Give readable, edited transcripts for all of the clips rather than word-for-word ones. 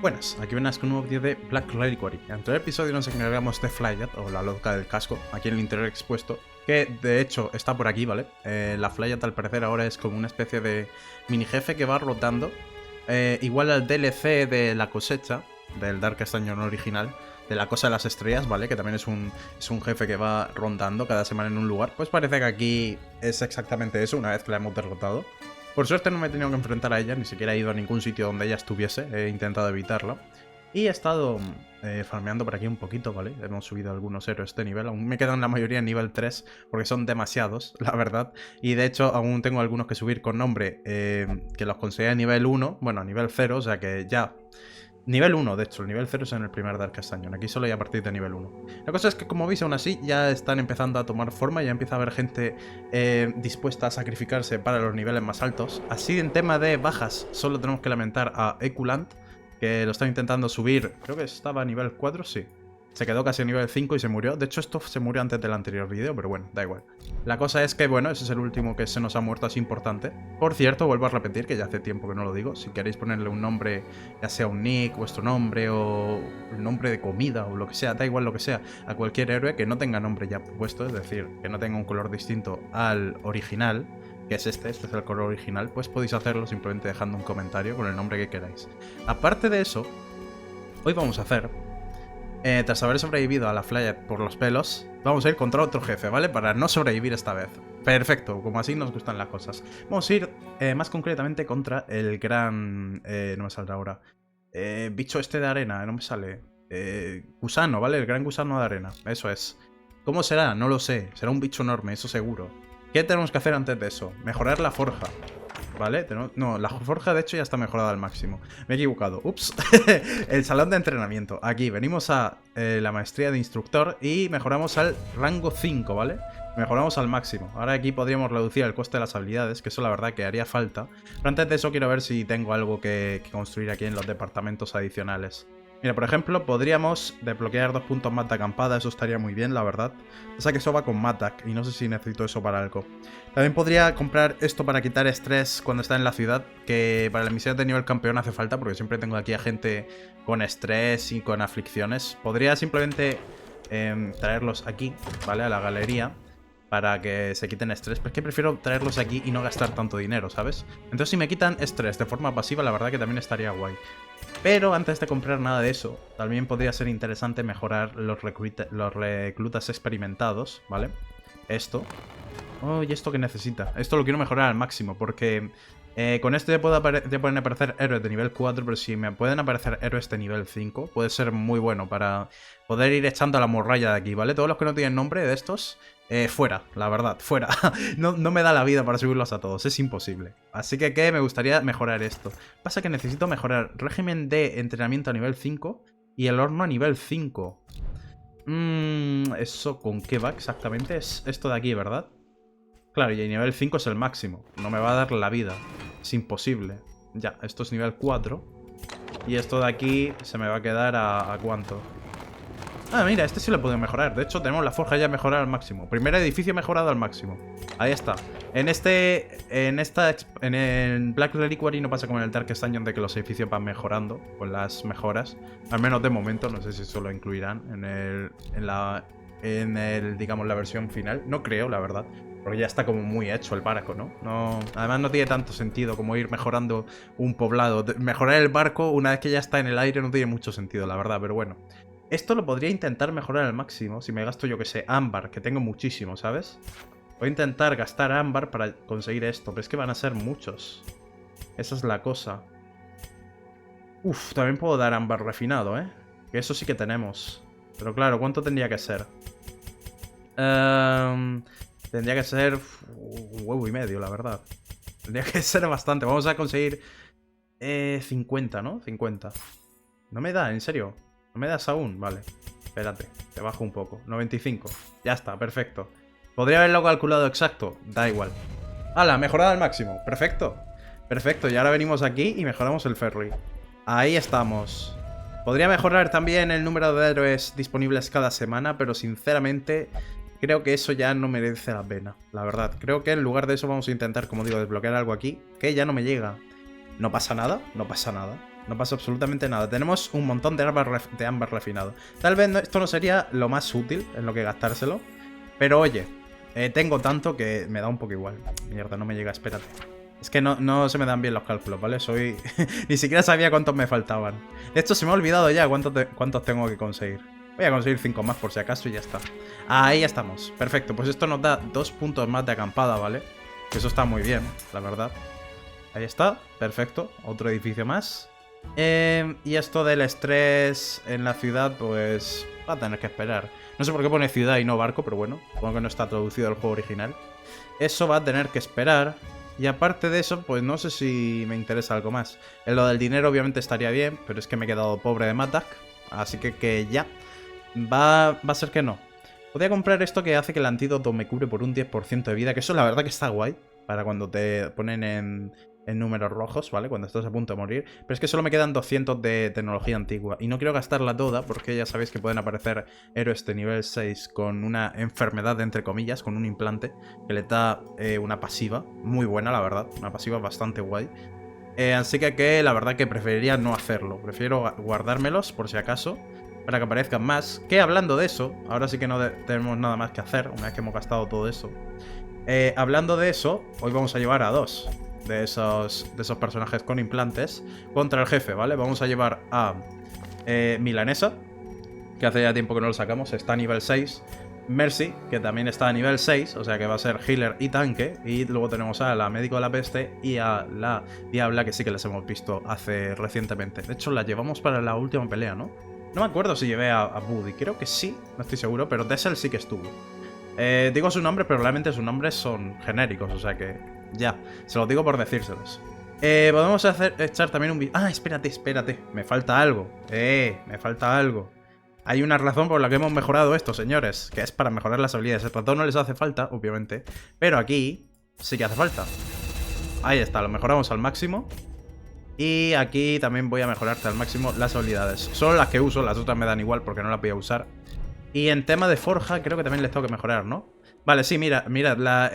Buenas, aquí venás con un nuevo vídeo de Black Reliquary. En el anterior episodio nos encargamos de Flyat, o la loca del casco, aquí en el interior expuesto, que de hecho está por aquí, ¿vale? La Flyat al parecer ahora es como una especie de mini jefe que va rotando, igual al DLC de la cosecha, del Darkest Dungeon original, de la cosa de las estrellas, ¿vale? Que también es un jefe que va rondando cada semana en un lugar. Pues parece que aquí es exactamente eso, una vez que la hemos derrotado. Por suerte no me he tenido que enfrentar a ella, ni siquiera he ido a ningún sitio donde ella estuviese, he intentado evitarlo. Y he estado farmeando por aquí un poquito, ¿vale? Hemos subido algunos héroes de nivel, aún me quedan la mayoría en nivel 3, porque son demasiados, la verdad. Y de hecho aún tengo algunos que subir con nombre, que los conseguí a nivel 1, bueno, a nivel 0, o sea que ya... Nivel 1, de hecho, el nivel 0 es en el primer Darkest Dungeon, aquí solo hay a partir de nivel 1. La cosa es que, como veis, aún así, ya están empezando a tomar forma, ya empieza a haber gente dispuesta a sacrificarse para los niveles más altos. Así, en tema de bajas, solo tenemos que lamentar a Eculant, que lo está intentando subir, creo que estaba a nivel 4, sí. Se quedó casi a nivel 5 y se murió. De hecho, esto se murió antes del anterior vídeo, pero bueno, da igual. La cosa es que, bueno, ese es el último que se nos ha muerto así importante. Por cierto, vuelvo a repetir, que ya hace tiempo que no lo digo. Si queréis ponerle un nombre, ya sea un nick, vuestro nombre o un nombre de comida o lo que sea, da igual lo que sea, a cualquier héroe que no tenga nombre ya puesto, es decir, que no tenga un color distinto al original, que es este es el color original, pues podéis hacerlo simplemente dejando un comentario con el nombre que queráis. Aparte de eso, hoy vamos a hacer... tras haber sobrevivido a la Flyat por los pelos, vamos a ir contra otro jefe, ¿vale? Para no sobrevivir esta vez. Perfecto, como así nos gustan las cosas. Vamos a ir más concretamente contra el gran... no me saldrá ahora. Bicho este de arena, no me sale. Gusano, ¿vale? El gran gusano de arena, eso es. ¿Cómo será? No lo sé. Será un bicho enorme, eso seguro. ¿Qué tenemos que hacer antes de eso? Mejorar la forja. ¿Vale? No, la forja de hecho ya está mejorada al máximo. Me he equivocado. Ups. El salón de entrenamiento. Aquí venimos a la maestría de instructor y mejoramos al rango 5, ¿vale? Mejoramos al máximo. Ahora aquí podríamos reducir el coste de las habilidades, que eso la verdad que haría falta. Pero antes de eso quiero ver si tengo algo que construir aquí en los departamentos adicionales. Mira, por ejemplo, podríamos desbloquear 2 puntos más de acampada, eso estaría muy bien, la verdad. O sea que eso va con Matak y no sé si necesito eso para algo. También podría comprar esto para quitar estrés cuando está en la ciudad, que para las misiones de nivel campeón hace falta, porque siempre tengo aquí a gente con estrés y con aflicciones. Podría simplemente traerlos aquí, ¿vale? A la galería, para que se quiten estrés. Pero es que prefiero traerlos aquí y no gastar tanto dinero, ¿sabes? Entonces si me quitan estrés de forma pasiva, la verdad que también estaría guay. Pero antes de comprar nada de eso, también podría ser interesante mejorar los reclutas experimentados, ¿vale? Esto. Oh, ¿y esto qué necesita? Esto lo quiero mejorar al máximo, porque con esto ya pueden aparecer héroes de nivel 4, pero si me pueden aparecer héroes de nivel 5, puede ser muy bueno para poder ir echando a la morralla de aquí, ¿vale? Todos los que no tienen nombre de estos, fuera, la verdad, fuera. No me da la vida para subirlos a todos, es imposible. Así que me gustaría mejorar esto. Pasa que necesito mejorar régimen de entrenamiento a nivel 5 y el horno a nivel 5. ¿Eso con qué va exactamente? Es esto de aquí, ¿verdad? Claro, y el nivel 5 es el máximo. No me va a dar la vida. Es imposible. Ya, esto es nivel 4. Y esto de aquí se me va a quedar a ¿cuánto? Ah, mira, este sí lo puedo mejorar. De hecho, tenemos la forja ya mejorada al máximo. Primer edificio mejorado al máximo. Ahí está. En el Black Reliquary no pasa como en el Darkest Dungeon de que los edificios van mejorando con las mejoras. Al menos de momento, no sé si eso lo incluirán digamos, la versión final. No creo, la verdad. Porque ya está como muy hecho el barco, ¿no? Además no tiene tanto sentido como ir mejorando un poblado. Mejorar el barco una vez que ya está en el aire no tiene mucho sentido, la verdad, pero bueno. Esto lo podría intentar mejorar al máximo si me gasto, yo que sé, ámbar, que tengo muchísimo, ¿sabes? Voy a intentar gastar ámbar para conseguir esto, pero es que van a ser muchos. Esa es la cosa. Uf, también puedo dar ámbar refinado, ¿eh? Que eso sí que tenemos. Pero claro, ¿cuánto tendría que ser? Tendría que ser un huevo y medio, la verdad. Tendría que ser bastante. Vamos a conseguir 50, ¿no? 50. No me da, en serio. ¿No me das aún? Vale. Espérate, te bajo un poco. 95. Ya está, perfecto. ¿Podría haberlo calculado exacto? Da igual. ¡Hala! Mejorada al máximo. Perfecto. Perfecto, y ahora venimos aquí y mejoramos el ferry. Ahí estamos. Podría mejorar también el número de héroes disponibles cada semana, pero sinceramente creo que eso ya no merece la pena. La verdad, creo que en lugar de eso vamos a intentar, como digo, desbloquear algo aquí que ya no me llega. No pasa nada, no pasa nada. No pasa absolutamente nada. Tenemos un montón de ámbar refinado. Tal vez esto no sería lo más útil en lo que gastárselo. Pero oye, tengo tanto que me da un poco igual. Mierda, no me llega, espérate. Es que no se me dan bien los cálculos, ¿vale? Ni siquiera sabía cuántos me faltaban. De hecho, se me ha olvidado ya cuántos tengo que conseguir. Voy a conseguir 5 más por si acaso y ya está. Ahí ya estamos. Perfecto, pues esto nos da 2 puntos más de acampada, ¿vale? Que eso está muy bien, la verdad. Ahí está, perfecto. Otro edificio más. Y esto del estrés en la ciudad, pues va a tener que esperar. No sé por qué pone ciudad y no barco, pero bueno, supongo que no está traducido al juego original. Eso va a tener que esperar. Y aparte de eso, pues no sé si me interesa algo más. En lo del dinero obviamente estaría bien, pero es que me he quedado pobre de Matak. Así que ya. Va a ser que no. Podría comprar esto que hace que el antídoto me cubre por un 10% de vida, que eso la verdad que está guay. Para cuando te ponen en números rojos, ¿vale? Cuando estás a punto de morir. Pero es que solo me quedan 200 de tecnología antigua. Y no quiero gastarla toda porque ya sabéis que pueden aparecer héroes de nivel 6 con una enfermedad, entre comillas, con un implante, que le da una pasiva muy buena, la verdad. Una pasiva bastante guay. Así que la verdad que preferiría no hacerlo. Prefiero guardármelos por si acaso, para que aparezcan más. Que hablando de eso, ahora sí que no tenemos nada más que hacer, una vez que hemos gastado todo eso. Hablando de eso, hoy vamos a llevar a 2 de esos personajes con implantes contra el jefe, ¿vale? Vamos a llevar a Milanesa, que hace ya tiempo que no lo sacamos, está a nivel 6. Mercy, que también está a nivel 6, o sea que va a ser healer y tanque. Y luego tenemos a la médico de la peste y a la diabla, que sí que les hemos visto recientemente. De hecho, la llevamos para la última pelea, ¿no? No me acuerdo si llevé a Buddy, creo que sí, no estoy seguro, pero Tessel sí que estuvo. Digo su nombre, pero realmente sus nombres son genéricos, o sea que ya, se los digo por decírselos. Podemos echar también un... Ah, espérate, me falta algo. Me falta algo. Hay una razón por la que hemos mejorado esto, señores, que es para mejorar las habilidades. El ratón no les hace falta, obviamente, pero aquí sí que hace falta. Ahí está, lo mejoramos al máximo. Y aquí también voy a mejorarte al máximo las habilidades. Solo las que uso, las otras me dan igual porque no las voy a usar. Y en tema de forja creo que también les tengo que mejorar, ¿no? Vale, sí, mira, la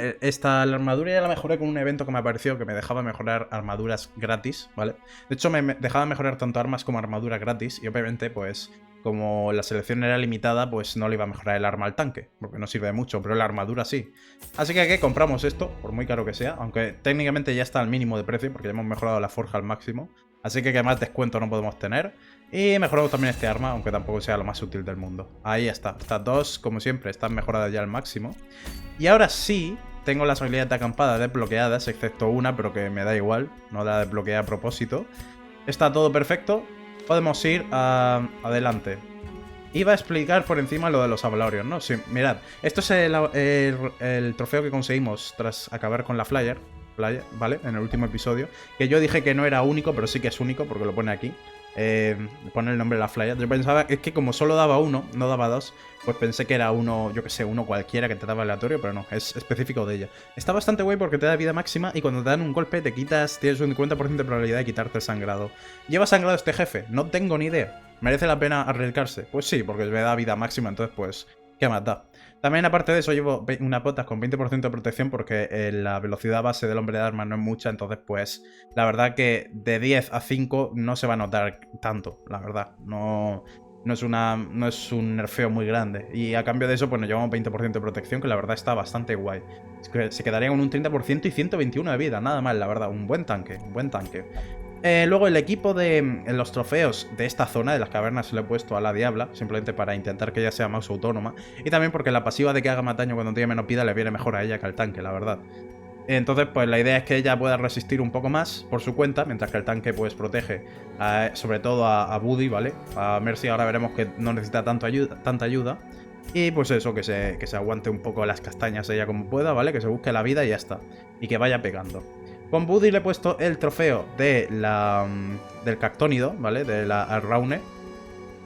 armadura ya la mejoré con un evento que me apareció que me dejaba mejorar armaduras gratis, ¿vale? De hecho, me dejaba mejorar tanto armas como armadura gratis y obviamente, pues, como la selección era limitada, pues no le iba a mejorar el arma al tanque, porque no sirve de mucho, pero la armadura sí. Así que aquí compramos esto, por muy caro que sea, aunque técnicamente ya está al mínimo de precio, porque ya hemos mejorado la forja al máximo. Así que más descuento no podemos tener. Y mejoramos también este arma, aunque tampoco sea lo más útil del mundo. Ahí está. Estas dos, como siempre, están mejoradas ya al máximo. Y ahora sí, tengo las habilidades de acampada desbloqueadas, excepto una, pero que me da igual. No la desbloqueé a propósito. Está todo perfecto. Podemos ir adelante. Iba a explicar por encima lo de los Avalorios, ¿no? Sí, mirad. Esto es el trofeo que conseguimos tras acabar con la Flyer, ¿vale? En el último episodio. Que yo dije que no era único, pero sí que es único porque lo pone aquí. Pone el nombre de la Flyer. Yo pensaba, es que como solo daba uno, no daba dos, pues pensé que era uno, yo que sé, uno cualquiera que te daba aleatorio, pero no, es específico de ella. Está bastante guay porque te da vida máxima y cuando te dan un golpe te quitas, tienes un 50% de probabilidad de quitarte el sangrado. ¿Lleva sangrado este jefe? No tengo ni idea. ¿Merece la pena arriesgarse? Pues sí, porque me da vida máxima, entonces pues, ¿qué más da? También aparte de eso llevo unas botas con 20% de protección porque la velocidad base del hombre de armas no es mucha, entonces pues la verdad que de 10 a 5 no se va a notar tanto, la verdad. No es un nerfeo muy grande. Y a cambio de eso pues nos llevamos 20% de protección, que la verdad está bastante guay. Es que se quedaría con un 30% y 121 de vida, nada mal, la verdad. Un buen tanque, un buen tanque. Luego el equipo de los trofeos de esta zona, de las cavernas, se lo he puesto a la Diabla, simplemente para intentar que ella sea más autónoma. Y también porque la pasiva de que haga más daño cuando tiene menos vida le viene mejor a ella que al tanque, la verdad. Entonces, pues la idea es que ella pueda resistir un poco más por su cuenta, mientras que el tanque pues protege sobre todo a Buddy, ¿vale? A Mercy ahora veremos que no necesita tanta ayuda. Y pues eso, que se aguante un poco las castañas ella como pueda, ¿vale? Que se busque la vida y ya está. Y que vaya pegando. Con Buddy le he puesto el trofeo del Cactónido, ¿vale? De la Arraune.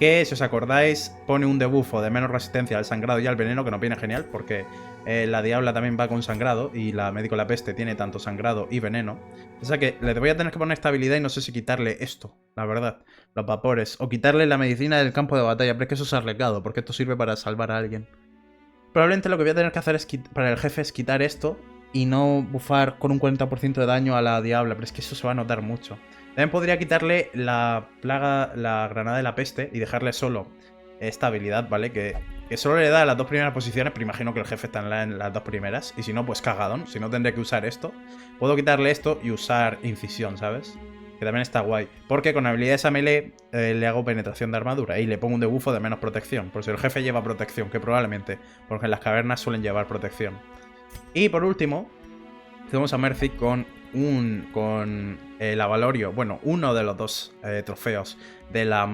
Que, si os acordáis, pone un debuffo de menos resistencia al sangrado y al veneno, que nos viene genial, porque la Diabla también va con sangrado y la Médico de la Peste tiene tanto sangrado y veneno. O sea que le voy a tener que poner estabilidad y no sé si quitarle esto, la verdad, los vapores, o quitarle la medicina del campo de batalla, pero es que eso es arriesgado, porque esto sirve para salvar a alguien. Probablemente lo que voy a tener que hacer para el jefe es quitar esto y no bufar con un 40% de daño a la Diabla, pero es que eso se va a notar mucho. También podría quitarle la plaga, la granada de la peste y dejarle solo esta habilidad, ¿vale? Que solo le da las 2 primeras posiciones, pero imagino que el jefe está en las 2 primeras. Y si no, pues cagadón. Si no, tendré que usar esto. Puedo quitarle esto y usar incisión, ¿sabes? Que también está guay. Porque con habilidades a melee le hago penetración de armadura y le pongo un debuffo de menos protección. Por si el jefe lleva protección, que probablemente, porque en las cavernas suelen llevar protección. Y por último, tenemos a Mercy con el Avalorio, bueno, uno de los 2 trofeos de la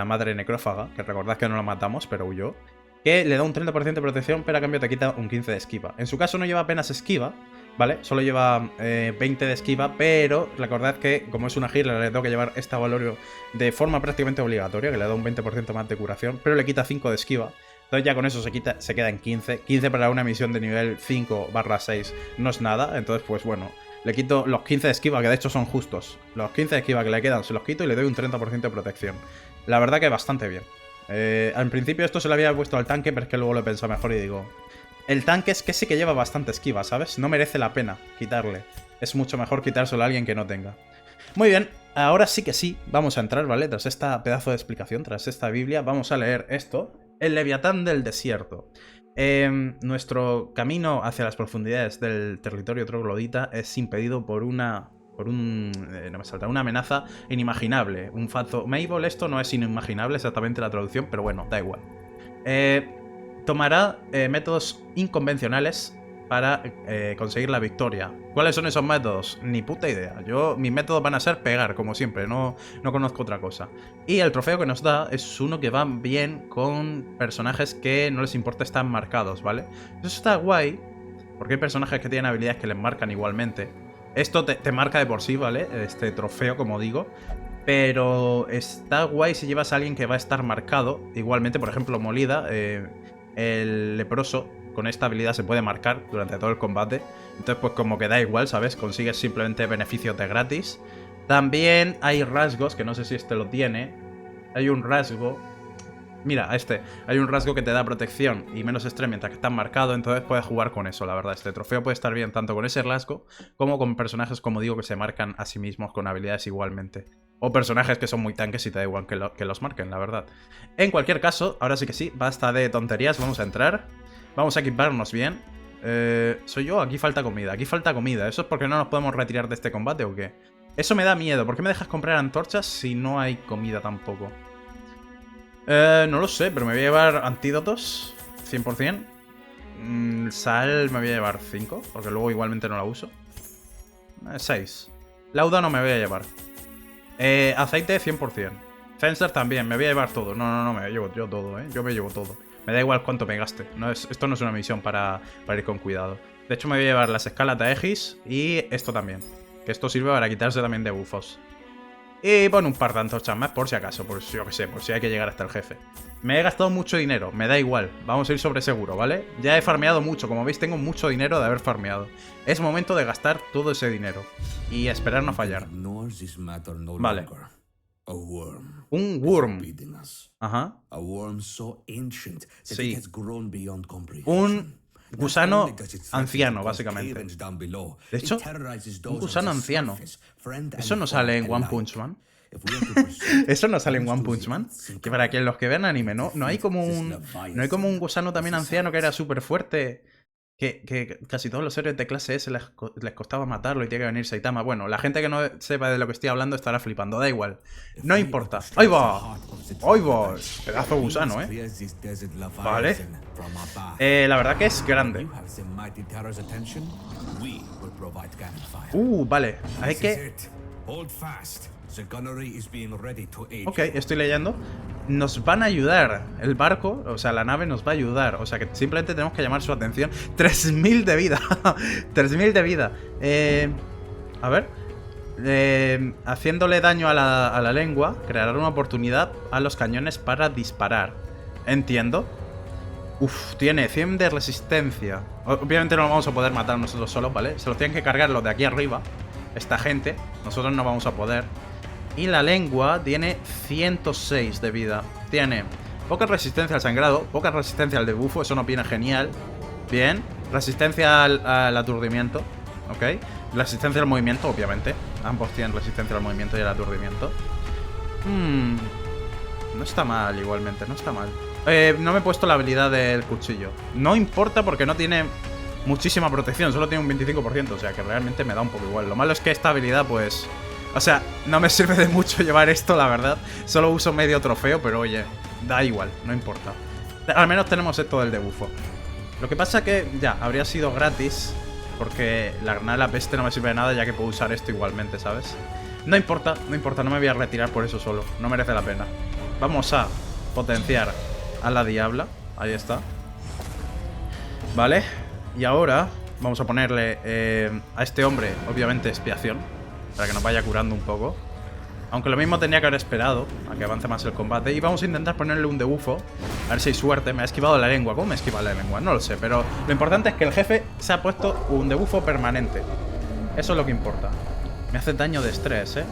madre necrófaga, que recordad que no la matamos, pero huyó, que le da un 30% de protección, pero a cambio te quita un 15 de esquiva. En su caso no lleva apenas esquiva, ¿vale? Solo lleva 20 de esquiva, pero recordad que como es una healer le tengo que llevar este Avalorio de forma prácticamente obligatoria, que le da un 20% más de curación, pero le quita 5 de esquiva. Entonces ya con eso se queda en 15. 15 para una misión de nivel 5/6 no es nada, entonces pues bueno, le quito los 15 de esquiva, que de hecho son justos. Los 15 de esquiva que le quedan se los quito y le doy un 30% de protección. La verdad que bastante bien. Al principio esto se lo había puesto al tanque, pero es que luego lo he pensado mejor y digo... El tanque es que sí que lleva bastante esquiva, ¿sabes? No merece la pena quitarle. Es mucho mejor quitárselo a alguien que no tenga. Muy bien, ahora sí que sí, vamos a entrar, ¿vale? Tras esta pedazo de explicación, tras esta Biblia, vamos a leer esto. El Leviatán del Desierto. Nuestro camino hacia las profundidades del territorio troglodita es impedido por no me salta, una amenaza inimaginable. Un falso Mabel, esto no es inimaginable exactamente la traducción, pero bueno, da igual. Tomará métodos inconvencionales para conseguir la victoria. ¿Cuáles son esos métodos? Ni puta idea. Mis métodos van a ser pegar, como siempre, no conozco otra cosa. Y el trofeo que nos da es uno que va bien con personajes que no les importa estar marcados, ¿vale? Eso está guay, porque hay personajes que tienen habilidades que les marcan igualmente. Esto te marca de por sí, ¿vale? Este trofeo, como digo. Pero está guay si llevas a alguien que va a estar marcado. Igualmente, por ejemplo, Molida, el leproso, con esta habilidad se puede marcar durante todo el combate. Entonces pues como que da igual, ¿sabes? Consigues simplemente beneficios de gratis. También hay rasgos, que no sé si este lo tiene. Hay un rasgo... Mira, hay un rasgo que te da protección y menos estrés mientras que estás marcado, entonces puedes jugar con eso, la verdad. Este trofeo puede estar bien tanto con ese rasgo como con personajes, como digo, que se marcan a sí mismos con habilidades igualmente. O personajes que son muy tanques y te da igual que los marquen, la verdad. En cualquier caso, ahora sí que sí, basta de tonterías, vamos a entrar. Vamos a equiparnos bien. Soy yo, aquí falta comida, ¿Eso es porque no nos podemos retirar de este combate o qué? Eso me da miedo, ¿por qué me dejas comprar antorchas si no hay comida tampoco? No lo sé, pero me voy a llevar antídotos, 100%. Sal me voy a llevar 5, porque luego igualmente no la uso. 6. Lauda no me voy a llevar. Aceite 100%. Fencer también, me voy a llevar todo. No, me llevo yo todo, Yo me llevo todo. Me da igual cuánto me gaste. Esto no es una misión para ir con cuidado. De hecho me voy a llevar las escalas de Aegis y esto también. Que esto sirve para quitarse también de buffos. Y bueno, un par de antorchas más por si acaso, por yo que sé, por si hay que llegar hasta el jefe. Me he gastado mucho dinero, me da igual, vamos a ir sobre seguro, ¿vale? Ya he farmeado mucho, como veis tengo mucho dinero de haber farmeado. Es momento de gastar todo ese dinero y esperar no fallar. Vale. Un worm. Ajá. Sí. Un gusano anciano, básicamente. De hecho, un gusano anciano. ¿Eso no sale en One Punch Man? ¿Eso no sale en One Punch Man? Que para que los que vean anime, ¿no? No hay como un gusano también anciano que era súper fuerte. Que casi todos los héroes de clase S les costaba matarlo y tiene que venir Saitama. Bueno, la gente que no sepa de lo que estoy hablando estará flipando, da igual. No importa. ¡Ahí va! ¡Ahí va! Pedazo de gusano, Vale. La verdad que es grande. Vale. Hay que... Ok, estoy leyendo. Nos van a ayudar. El barco, o sea, la nave nos va a ayudar. O sea, que simplemente tenemos que llamar su atención. 3000 de vida. 3000 de vida. A ver. Haciéndole daño a la lengua, creará una oportunidad a los cañones para disparar. Entiendo. Uf, tiene 100 de resistencia. Obviamente no lo vamos a poder matar nosotros solos, ¿vale? Se los tienen que cargar los de aquí arriba. Esta gente. Nosotros no vamos a poder. Y la lengua tiene 106 de vida. Tiene poca resistencia al sangrado, poca resistencia al debuffo, eso nos viene genial. Bien. Resistencia al aturdimiento, ¿ok? Resistencia al movimiento, obviamente. Ambos tienen resistencia al movimiento y al aturdimiento. No está mal igualmente, no está mal. No me he puesto la habilidad del cuchillo. No importa porque no tiene muchísima protección, solo tiene un 25%, o sea que realmente me da un poco igual. Lo malo es que esta habilidad, pues... O sea, no me sirve de mucho llevar esto, la verdad. Solo uso medio trofeo, pero oye, da igual, no importa. Al menos tenemos esto del debufo. Lo que pasa que, ya, habría sido gratis, porque la granada de la peste no me sirve de nada, ya que puedo usar esto igualmente, ¿sabes? No importa, no importa, no me voy a retirar por eso solo. No merece la pena. Vamos a potenciar a la diabla. Ahí está. Vale. Y ahora vamos a ponerle a este hombre, obviamente, expiación, para que nos vaya curando un poco. Aunque lo mismo tendría que haber esperado a que avance más el combate. Y vamos a intentar ponerle un debufo. A ver si hay suerte. Me ha esquivado la lengua. ¿Cómo me esquiva la lengua? No lo sé. Pero lo importante es que el jefe se ha puesto un debufo permanente. Eso es lo que importa. Me hace daño de estrés, ¿eh?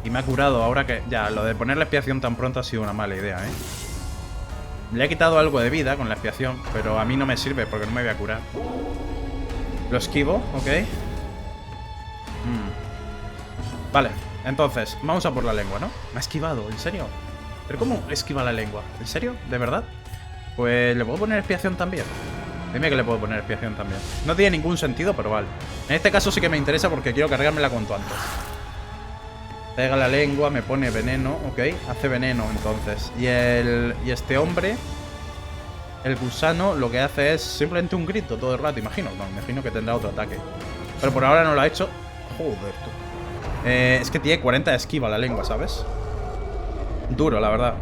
Y me ha curado ahora que... Ya, lo de ponerle expiación tan pronto ha sido una mala idea, ¿eh? Le he quitado algo de vida con la expiación, pero a mí no me sirve porque no me voy a curar. Lo esquivo, ok. Vale, entonces, vamos a por la lengua, ¿no? Me ha esquivado, ¿en serio? ¿Pero cómo esquiva la lengua? ¿En serio? ¿De verdad? Pues le puedo poner expiación también. Dime que le puedo poner expiación también. No tiene ningún sentido, pero vale. En este caso sí que me interesa porque quiero cargármela cuanto antes. Pega la lengua, me pone veneno, ok. Hace veneno entonces. Y este hombre, el gusano, lo que hace es simplemente un grito todo el rato, imagino. No, imagino que tendrá otro ataque. Pero por ahora no lo ha hecho. Joder, tú. Es que tiene 40 de esquiva la lengua, ¿sabes? Duro, la verdad.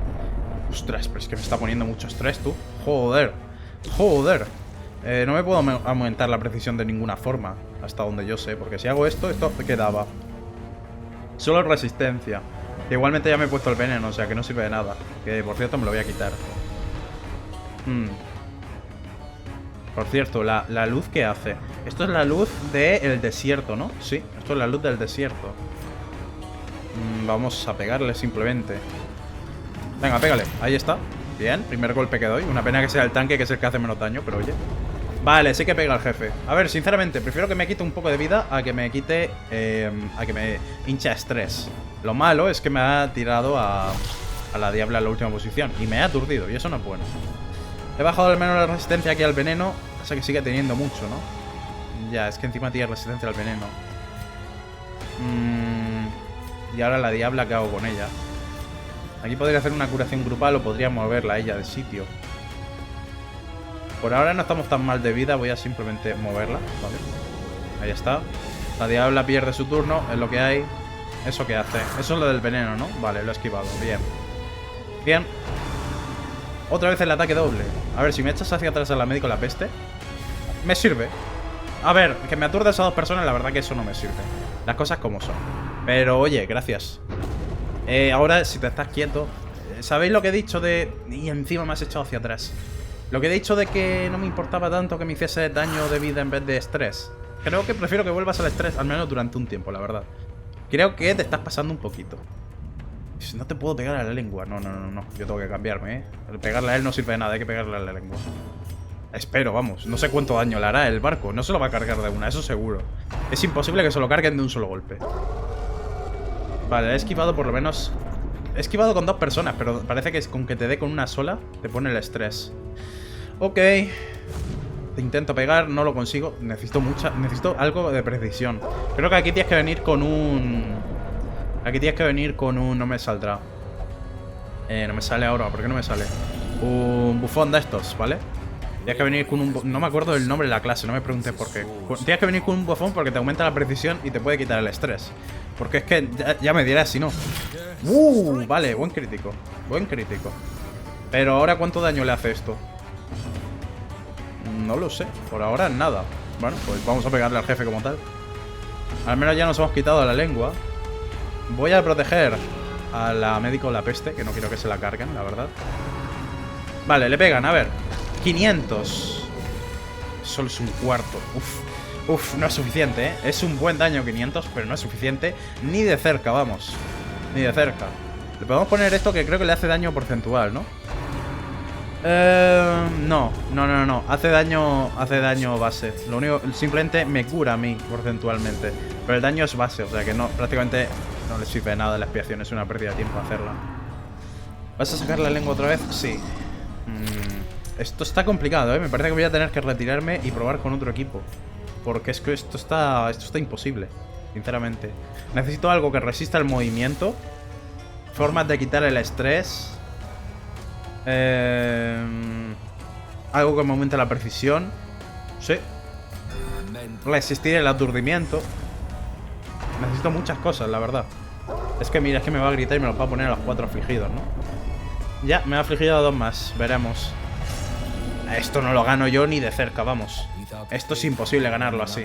Ostras, pero es que me está poniendo mucho estrés, tú. Joder. Joder. No me puedo aumentar la precisión de ninguna forma, hasta donde yo sé. Porque si hago esto quedaba. Solo resistencia. Que igualmente ya me he puesto el veneno, o sea que no sirve de nada. Que por cierto me lo voy a quitar. Por cierto, la luz que hace. Esto es la luz del desierto, ¿no? Sí, esto es la luz del desierto. Vamos a pegarle simplemente. Venga, pégale, ahí está. Bien, primer golpe que doy. Una pena que sea el tanque, que es el que hace menos daño, pero oye. Vale, sí que pega al jefe. A ver, sinceramente, prefiero que me quite un poco de vida a que me quite... a que me hincha estrés. Lo malo es que me ha tirado a la diabla en la última posición. Y me ha aturdido, y eso no es bueno. He bajado al menos la resistencia aquí al veneno. Pasa que sigue teniendo mucho, ¿no? Ya, es que encima tiene resistencia al veneno. Y ahora la diabla, ¿qué hago con ella? Aquí podría hacer una curación grupal o podría moverla a ella de sitio. Por ahora no estamos tan mal de vida, voy a simplemente moverla, ¿vale? Ahí está. La diabla pierde su turno, es lo que hay. ¿Eso qué hace? Eso es lo del veneno, ¿no? Vale, lo he esquivado, bien. Bien. Otra vez el ataque doble. A ver, si me echas hacia atrás a la médico la peste, me sirve. A ver, que me aturdes a dos personas, la verdad que eso no me sirve. Las cosas como son. Pero oye, gracias. Ahora, si te estás quieto, ¿sabéis lo que he dicho de... Y encima me has echado hacia atrás? Lo que he dicho de que no me importaba tanto que me hiciese daño de vida en vez de estrés. Creo que prefiero que vuelvas al estrés, al menos durante un tiempo, la verdad. Creo que te estás pasando un poquito. No te puedo pegar a la lengua. No. Yo tengo que cambiarme, ¿eh? Pegarle a él no sirve de nada, hay que pegarle a la lengua. Espero, vamos. No sé cuánto daño le hará el barco. No se lo va a cargar de una, eso seguro. Es imposible que se lo carguen de un solo golpe. Vale, he esquivado por lo menos... He esquivado con dos personas, pero parece que con que te dé con una sola te pone el estrés. Ok. Te intento pegar, no lo consigo. Necesito algo de precisión. Creo que aquí tienes que venir con un... No me saldrá. No me sale ahora. ¿Por qué no me sale? Un bufón de estos, ¿vale? Tienes que venir con un... No me acuerdo del nombre de la clase, no me preguntes por qué. Tienes que venir con un bufón porque te aumenta la precisión y te puede quitar el estrés. Porque es que ya me dirás si no. Vale, buen crítico. Buen crítico. Pero ahora, ¿cuánto daño le hace esto? No lo sé. Por ahora nada. Bueno, pues vamos a pegarle al jefe como tal. Al menos ya nos hemos quitado la lengua. Voy a proteger a la médico la peste, que no quiero que se la carguen, la verdad. Vale, le pegan, a ver. 500. Solo es un cuarto. Uf, no es suficiente, ¿eh? Es un buen daño 500, pero no es suficiente. Ni de cerca, vamos. Ni de cerca. Le podemos poner esto que creo que le hace daño porcentual, ¿no? No. Hace daño base. Lo único, simplemente me cura a mí porcentualmente. Pero el daño es base, o sea que no, prácticamente no le sirve de nada la expiación. Es una pérdida de tiempo hacerla. ¿Vas a sacar la lengua otra vez? Sí. Esto está complicado, ¿eh? Me parece que voy a tener que retirarme y probar con otro equipo. Porque es que esto está imposible, sinceramente. Necesito algo que resista el movimiento. Formas de quitar el estrés. Algo que me aumente la precisión. Sí. Resistir el aturdimiento. Necesito muchas cosas, la verdad. Es que mira, es que me va a gritar y me los va a poner a los 4 afligidos, ¿no? Ya, me ha afligido a 2 más. Veremos. Esto no lo gano yo ni de cerca, vamos. Esto es imposible ganarlo así.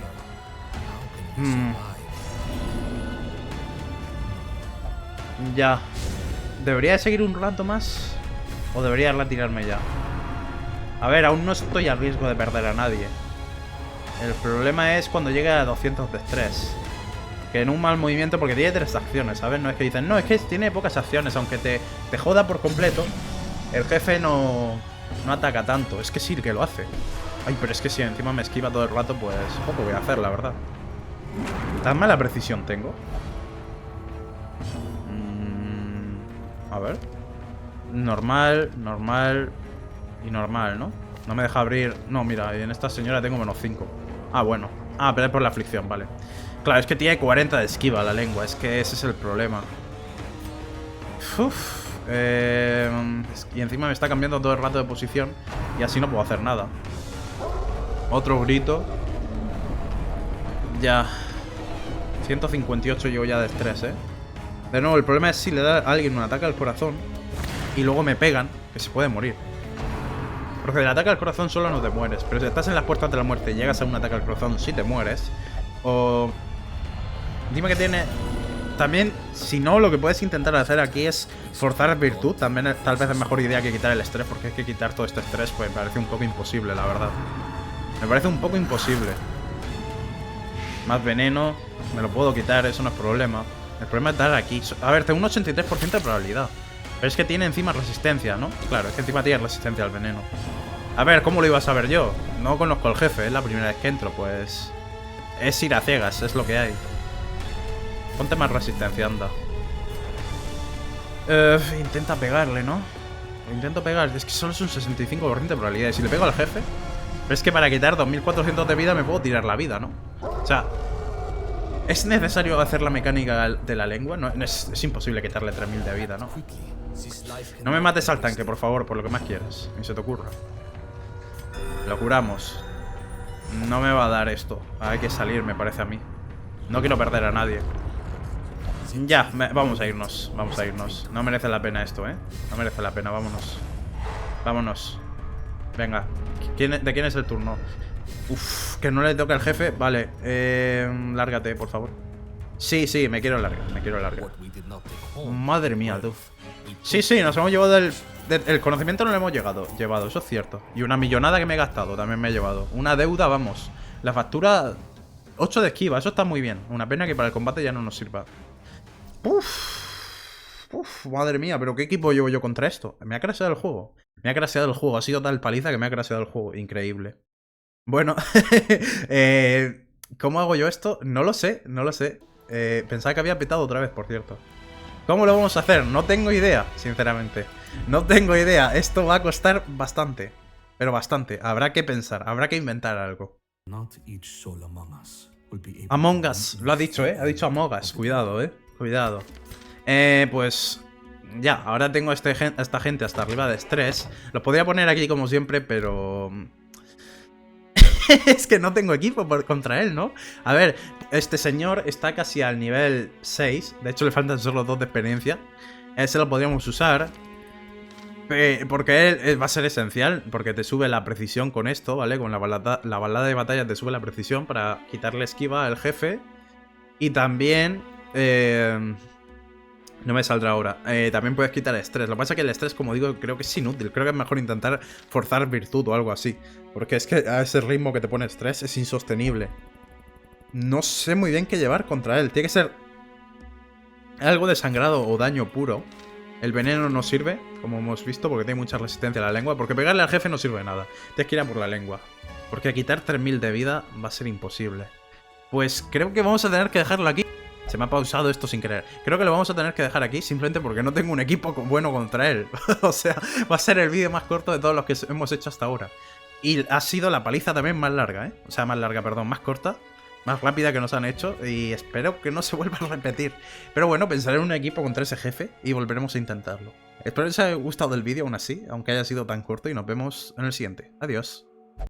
Ya. ¿Debería seguir un rato más? ¿O debería retirarme ya? A ver, aún no estoy a riesgo de perder a nadie. El problema es cuando llegue a 200 de estrés. Que en un mal movimiento, porque tiene 3 acciones, ¿sabes? No es que dicen, no, es que tiene pocas acciones. Aunque te joda por completo, el jefe no ataca tanto. Es que sí que lo hace. Ay, pero es que si encima me esquiva todo el rato, pues poco voy a hacer, la verdad. ¿Tan mala precisión tengo? A ver. Normal y normal, ¿no? No me deja abrir... No, mira, en esta señora tengo menos 5. Ah, bueno. Ah, pero es por la aflicción, vale. Claro, es que tiene 40 de esquiva la lengua. Es que ese es el problema. Y encima me está cambiando todo el rato de posición. Y así no puedo hacer nada. Otro grito. Ya. 158 llevo ya de estrés, ¿eh? De nuevo, el problema es si le da a alguien un ataque al corazón y luego me pegan, que se puede morir. Porque del ataque al corazón solo no te mueres. Pero si estás en las puertas de la muerte y llegas a un ataque al corazón, sí te mueres. O... Dime que tiene... También, si no, lo que puedes intentar hacer aquí es forzar virtud. También tal vez es mejor idea que quitar el estrés, porque es que quitar todo este estrés pues me parece un poco imposible, la verdad. Me parece un poco imposible. Más veneno, me lo puedo quitar, eso no es problema. El problema es dar aquí. A ver, tengo un 83% de probabilidad. Pero es que tiene encima resistencia, ¿no? Claro, es que encima tiene resistencia al veneno. A ver, ¿cómo lo iba a saber yo? No conozco al jefe, es la primera vez que entro, pues... Es ir a ciegas, es lo que hay. Ponte más resistencia, anda. Intenta pegarle, ¿no? Intento pegar, es que solo es un 65% de probabilidad. Y si le pego al jefe... Pero es que para quitar 2400 de vida me puedo tirar la vida, ¿no? O sea... ¿Es necesario hacer la mecánica de la lengua? No, es imposible quitarle 3000 de vida, ¿no? No me mates al tanque, por favor, por lo que más quieras. Ni se te ocurra. Lo curamos. No me va a dar esto. Hay que salir, me parece a mí. No quiero perder a nadie. Ya, vamos a irnos. Vamos a irnos. No merece la pena esto, ¿eh? No merece la pena, vámonos. Vámonos. Venga. ¿De quién es el turno? Uf, que no le toca al jefe. Vale, lárgate, por favor. Sí, me quiero largar, Madre mía, tú. Sí, nos hemos llevado el conocimiento, no lo hemos llevado, eso es cierto. Y una millonada que me he gastado también me he llevado. Una deuda, vamos. La factura, 8 de esquiva, eso está muy bien. Una pena que para el combate ya no nos sirva. Uf, madre mía, pero ¿qué equipo llevo yo contra esto? Me ha crasheado el juego. Ha sido tal paliza que me ha crasheado el juego. Increíble. Bueno, ¿cómo hago yo esto? No lo sé. Pensaba que había petado otra vez, por cierto. ¿Cómo lo vamos a hacer? No tengo idea, sinceramente. No tengo idea. Esto va a costar bastante. Pero bastante. Habrá que pensar, habrá que inventar algo. Among Us, lo ha dicho, ¿eh? Ha dicho Among Us. Cuidado, ¿eh? Cuidado. Pues... Ya, ahora tengo a esta gente hasta arriba de estrés. Lo podría poner aquí como siempre, pero... Es que no tengo equipo contra él, ¿no? A ver, este señor está casi al nivel 6. De hecho, le faltan solo 2 de experiencia. Ese lo podríamos usar. Porque él va a ser esencial. Porque te sube la precisión con esto, ¿vale? Con la balada de batalla te sube la precisión para quitarle esquiva al jefe. Y también... no me saldrá ahora. También puedes quitar estrés. Lo que pasa es que el estrés, como digo, creo que es inútil. Creo que es mejor intentar forzar virtud o algo así. Porque es que a ese ritmo que te pone estrés es insostenible. No sé muy bien qué llevar contra él. Tiene que ser algo de sangrado o daño puro. El veneno no sirve, como hemos visto, porque tiene mucha resistencia a la lengua. Porque pegarle al jefe no sirve de nada. Tienes que ir a por la lengua. Porque quitar 3000 de vida va a ser imposible. Pues creo que vamos a tener que dejarlo aquí. Se me ha pausado esto sin querer. Creo que lo vamos a tener que dejar aquí simplemente porque no tengo un equipo bueno contra él. O sea, va a ser el vídeo más corto de todos los que hemos hecho hasta ahora. Y ha sido la paliza también más larga, ¿eh? O sea, más larga, perdón, más corta. Más rápida que nos han hecho y espero que no se vuelva a repetir. Pero bueno, pensaré en un equipo contra ese jefe y volveremos a intentarlo. Espero que os haya gustado el vídeo aún así, aunque haya sido tan corto, y nos vemos en el siguiente. Adiós.